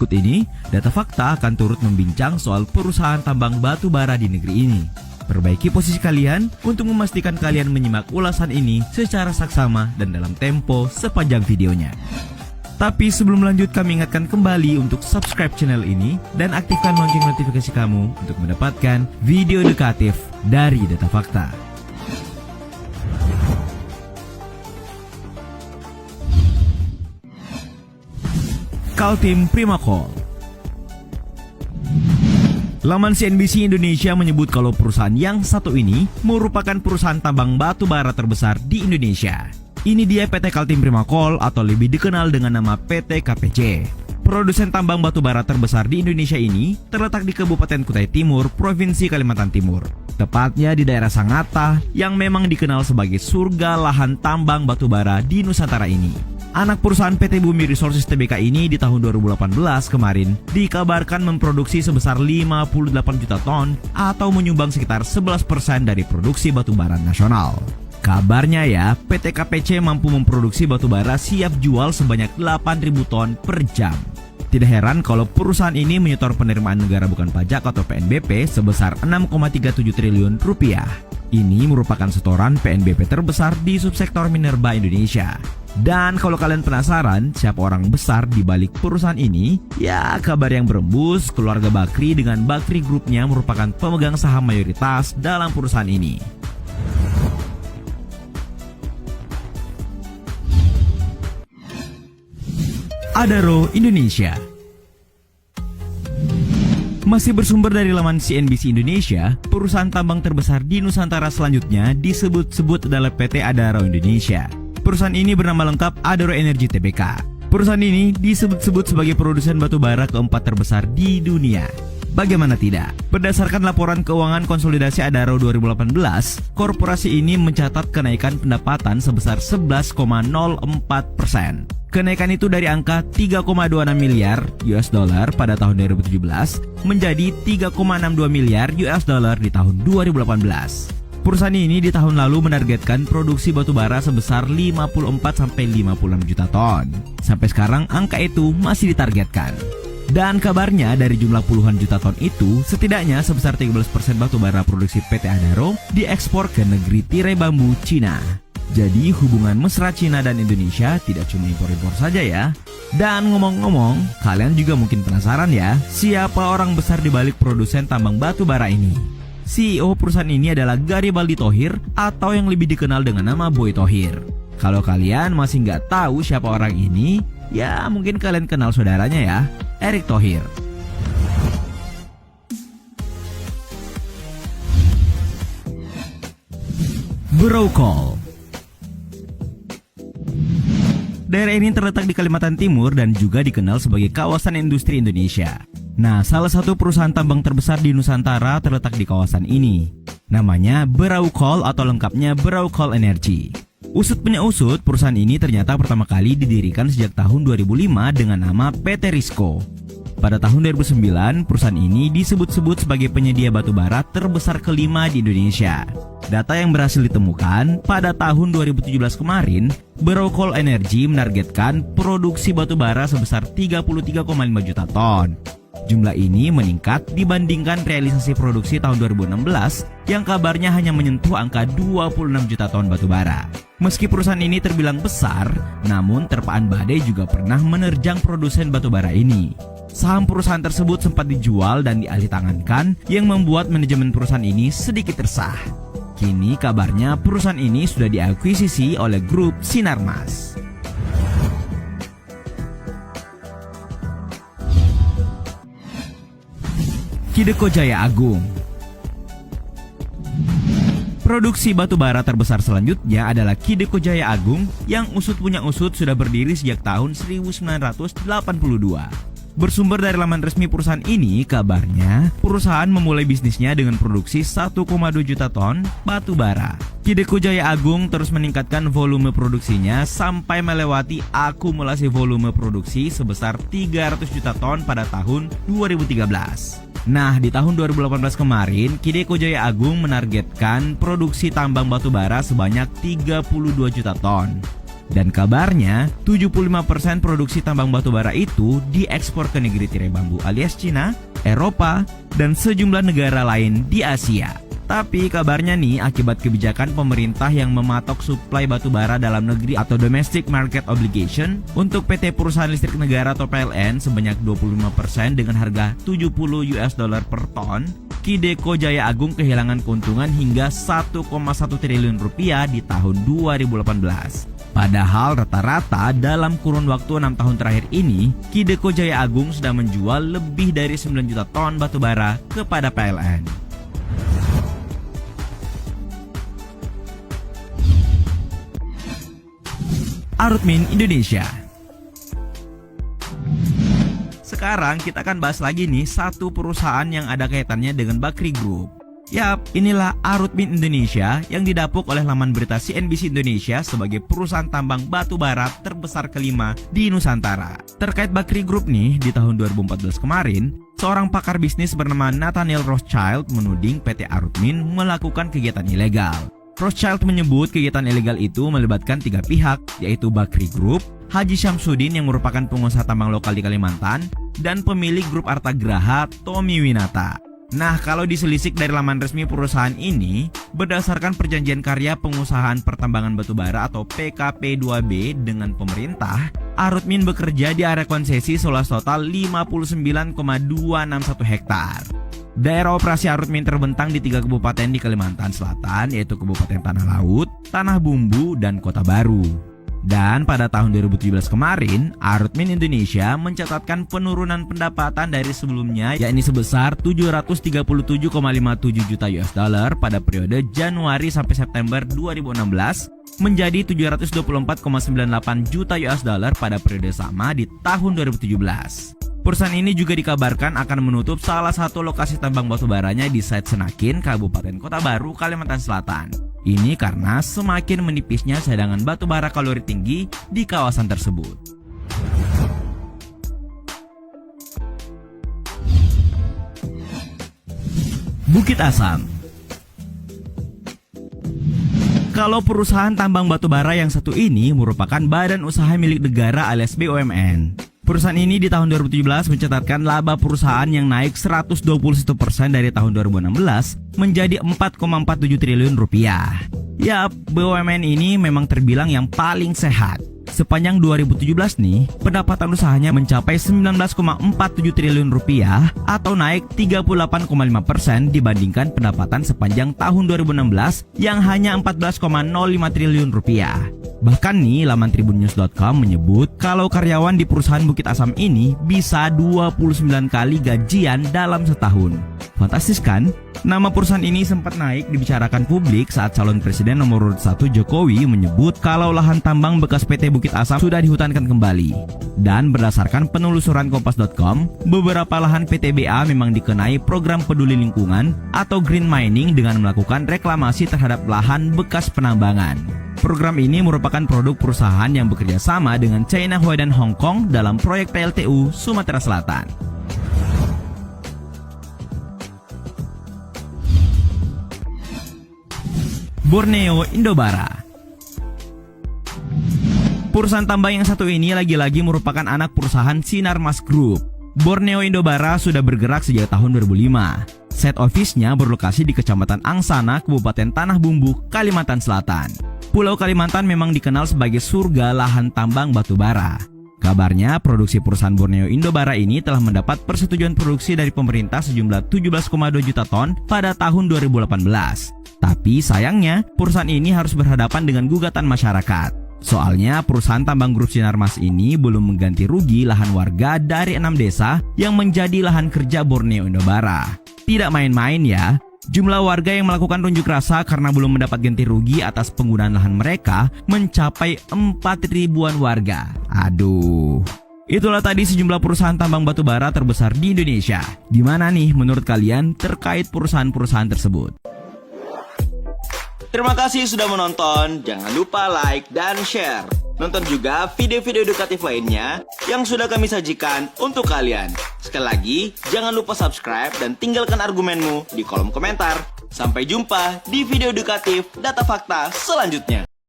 Berikut ini, Data Fakta akan turut membincang soal perusahaan tambang batu bara di negeri ini. Perbaiki posisi kalian untuk memastikan kalian menyimak ulasan ini secara saksama dan dalam tempo sepanjang videonya. Tapi sebelum lanjut, kami ingatkan kembali untuk subscribe channel ini dan aktifkan lonceng notifikasi kamu untuk mendapatkan video edukatif dari Data Fakta. Kaltim Primacoal. Laman CNBC Indonesia menyebut kalau perusahaan yang satu ini merupakan perusahaan tambang batu bara terbesar di Indonesia. Ini dia PT Kaltim Primacoal atau lebih dikenal dengan nama PT KPC. Produsen tambang batu bara terbesar di Indonesia ini terletak di Kabupaten Kutai Timur, Provinsi Kalimantan Timur. Tepatnya di daerah Sangatta yang memang dikenal sebagai surga lahan tambang batu bara di Nusantara ini. Anak perusahaan PT Bumi Resources Tbk ini di tahun 2018 kemarin dikabarkan memproduksi sebesar 58 juta ton atau menyumbang sekitar 11% dari produksi batu bara nasional. Kabarnya ya, PT KPC mampu memproduksi batu bara siap jual sebanyak 8.000 ton per jam. Tidak heran kalau perusahaan ini menyetor penerimaan negara bukan pajak atau PNBP sebesar 6,37 triliun rupiah. Ini merupakan setoran PNBP terbesar di subsektor minerba Indonesia. Dan kalau kalian penasaran siapa orang besar di balik perusahaan ini, ya kabar yang berembus keluarga Bakri dengan Bakri Grupnya merupakan pemegang saham mayoritas dalam perusahaan ini. Adaro Indonesia. Masih bersumber dari laman CNBC Indonesia, perusahaan tambang terbesar di Nusantara selanjutnya disebut-sebut adalah PT Adaro Indonesia. Perusahaan ini bernama lengkap Adaro Energy Tbk. Perusahaan ini disebut-sebut sebagai produsen batu bara keempat terbesar di dunia. Bagaimana tidak? Berdasarkan laporan keuangan konsolidasi Adaro 2018, korporasi ini mencatat kenaikan pendapatan sebesar 11,04%. Kenaikan itu dari angka 3,26 miliar US dollar pada tahun 2017 menjadi 3,62 miliar US dollar di tahun 2018. Perusahaan ini di tahun lalu menargetkan produksi batu bara sebesar 54-56 juta ton. Sampai sekarang angka itu masih ditargetkan. Dan kabarnya dari jumlah puluhan juta ton itu, setidaknya sebesar 13% batu bara produksi PT Adaro diekspor ke negeri tirai bambu Cina. Jadi hubungan mesra Cina dan Indonesia tidak cuma impor-impor saja ya. Dan ngomong-ngomong, kalian juga mungkin penasaran ya, siapa orang besar di balik produsen tambang batu bara ini? CEO perusahaan ini adalah Garibaldi Thohir atau yang lebih dikenal dengan nama Boy Thohir. Kalau kalian masih nggak tahu siapa orang ini, ya mungkin kalian kenal saudaranya ya, Erick Thohir. Borocoal. Daerah ini terletak di Kalimantan Timur dan juga dikenal sebagai kawasan industri Indonesia. Nah, salah satu perusahaan tambang terbesar di Nusantara terletak di kawasan ini. Namanya Borocoal atau lengkapnya Borocoal Energy. Usut punya usut, perusahaan ini ternyata pertama kali didirikan sejak tahun 2005 dengan nama PT Risco. Pada tahun 2009, perusahaan ini disebut-sebut sebagai penyedia batu bara terbesar kelima di Indonesia. Data yang berhasil ditemukan pada tahun 2017 kemarin, Borocoal Energy menargetkan produksi batu bara sebesar 33,5 juta ton. Jumlah ini meningkat dibandingkan realisasi produksi tahun 2016 yang kabarnya hanya menyentuh angka 26 juta ton batu bara. Meski perusahaan ini terbilang besar, namun terpaan badai juga pernah menerjang produsen batu bara ini. Saham perusahaan tersebut sempat dijual dan dialihtangankan yang membuat manajemen perusahaan ini sedikit resah. Kini kabarnya perusahaan ini sudah diakuisisi oleh grup Sinarmas. Kideko Jaya Agung. Produksi batu bara terbesar selanjutnya adalah Kideko Jaya Agung yang usut punya usut sudah berdiri sejak tahun 1982. Bersumber dari laman resmi perusahaan ini, kabarnya perusahaan memulai bisnisnya dengan produksi 1,2 juta ton batu bara. Kideko Jaya Agung terus meningkatkan volume produksinya sampai melewati akumulasi volume produksi sebesar 300 juta ton pada tahun 2013. Nah, di tahun 2018 kemarin, Kideko Jaya Agung menargetkan produksi tambang batu bara sebanyak 32 juta ton. Dan kabarnya, 75% produksi tambang batubara itu diekspor ke negeri tirai bambu alias Cina, Eropa, dan sejumlah negara lain di Asia. Tapi kabarnya nih, akibat kebijakan pemerintah yang mematok suplai batubara dalam negeri atau Domestic Market Obligation untuk PT Perusahaan Listrik Negara atau PLN sebanyak 25% dengan harga $70 per ton, Kideko Jaya Agung kehilangan keuntungan hingga 1,1 triliun rupiah di tahun 2018. Padahal rata-rata dalam kurun waktu 6 tahun terakhir ini, Kideko Jaya Agung sudah menjual lebih dari 9 juta ton batubara kepada PLN. Arutmin Indonesia. Sekarang kita akan bahas lagi nih satu perusahaan yang ada kaitannya dengan Bakri Group. Yap, inilah Arutmin Indonesia yang didapuk oleh laman berita CNBC Indonesia sebagai perusahaan tambang batu bara terbesar kelima di Nusantara. Terkait Bakri Group nih, di tahun 2014 kemarin, seorang pakar bisnis bernama Nathaniel Rothschild menuding PT Arutmin melakukan kegiatan ilegal. Rothschild menyebut kegiatan ilegal itu melibatkan 3 pihak, yaitu Bakri Group, Haji Syamsuddin yang merupakan pengusaha tambang lokal di Kalimantan, dan pemilik grup Artagraha Tommy Winata. Nah, kalau diselisik dari laman resmi perusahaan ini, berdasarkan perjanjian karya pengusahaan pertambangan batubara atau PKP2B dengan pemerintah, Arutmin bekerja di area konsesi seluas total 59,261 hektar. Daerah operasi Arutmin terbentang di 3 kabupaten di Kalimantan Selatan, yaitu Kabupaten Tanah Laut, Tanah Bumbu, dan Kota Baru. Dan pada tahun 2017 kemarin, Arutmin Indonesia mencatatkan penurunan pendapatan dari sebelumnya, yakni sebesar 737,57 juta $, pada periode Januari sampai September 2016 menjadi 724,98 juta $, pada periode sama di tahun 2017. Perusahaan ini juga dikabarkan akan menutup salah satu lokasi tambang batubaranya di site Senakin, Kabupaten Kota Baru, Kalimantan Selatan. Ini karena semakin menipisnya cadangan batubara kalori tinggi di kawasan tersebut. Bukit Asam. Kalau perusahaan tambang batubara yang satu ini merupakan badan usaha milik negara alias BUMN. Perusahaan ini di tahun 2017 mencatatkan laba perusahaan yang naik 121% dari tahun 2016 menjadi 4,47 triliun rupiah. Ya, BUMN ini memang terbilang yang paling sehat. Sepanjang 2017 nih, pendapatan usahanya mencapai 19,47 triliun rupiah atau naik 38,5% dibandingkan pendapatan sepanjang tahun 2016 yang hanya 14,05 triliun rupiah. Bahkan nih, laman tribunnews.com menyebut kalau karyawan di perusahaan Bukit Asam ini bisa 29 kali gajian dalam setahun. Fantastis kan? Nama perusahaan ini sempat naik dibicarakan publik saat calon presiden nomor urut 1 Jokowi menyebut kalau lahan tambang bekas PT Bukit Asam sudah dihutankan kembali. Dan berdasarkan penelusuran kompas.com, beberapa lahan PTBA memang dikenai program peduli lingkungan atau green mining dengan melakukan reklamasi terhadap lahan bekas penambangan. Program ini merupakan produk perusahaan yang bekerja sama dengan China Huadan Hong Kong dalam proyek PLTU Sumatera Selatan. Borneo Indobara. Perusahaan tambang yang satu ini lagi-lagi merupakan anak perusahaan Sinarmas Group. Borneo Indobara sudah bergerak sejak tahun 2005. Set office-nya berlokasi di Kecamatan Angsana, Kabupaten Tanah Bumbu, Kalimantan Selatan. Pulau Kalimantan memang dikenal sebagai surga lahan tambang batubara. Kabarnya, produksi perusahaan Borneo Indobara ini telah mendapat persetujuan produksi dari pemerintah sejumlah 17,2 juta ton pada tahun 2018. Tapi sayangnya, perusahaan ini harus berhadapan dengan gugatan masyarakat. Soalnya, perusahaan tambang grup Sinarmas ini belum mengganti rugi lahan warga dari 6 desa yang menjadi lahan kerja Borneo Indobara. Tidak main-main ya. Jumlah warga yang melakukan unjuk rasa karena belum mendapat ganti rugi atas penggunaan lahan mereka mencapai 4.000-an warga. Aduh. Itulah tadi sejumlah perusahaan tambang batubara terbesar di Indonesia. Gimana nih menurut kalian terkait perusahaan-perusahaan tersebut? Terima kasih sudah menonton. Jangan lupa like dan share. Nonton juga video-video edukatif lainnya yang sudah kami sajikan untuk kalian. Sekali lagi, jangan lupa subscribe dan tinggalkan argumenmu di kolom komentar. Sampai jumpa di video edukatif Data Fakta selanjutnya.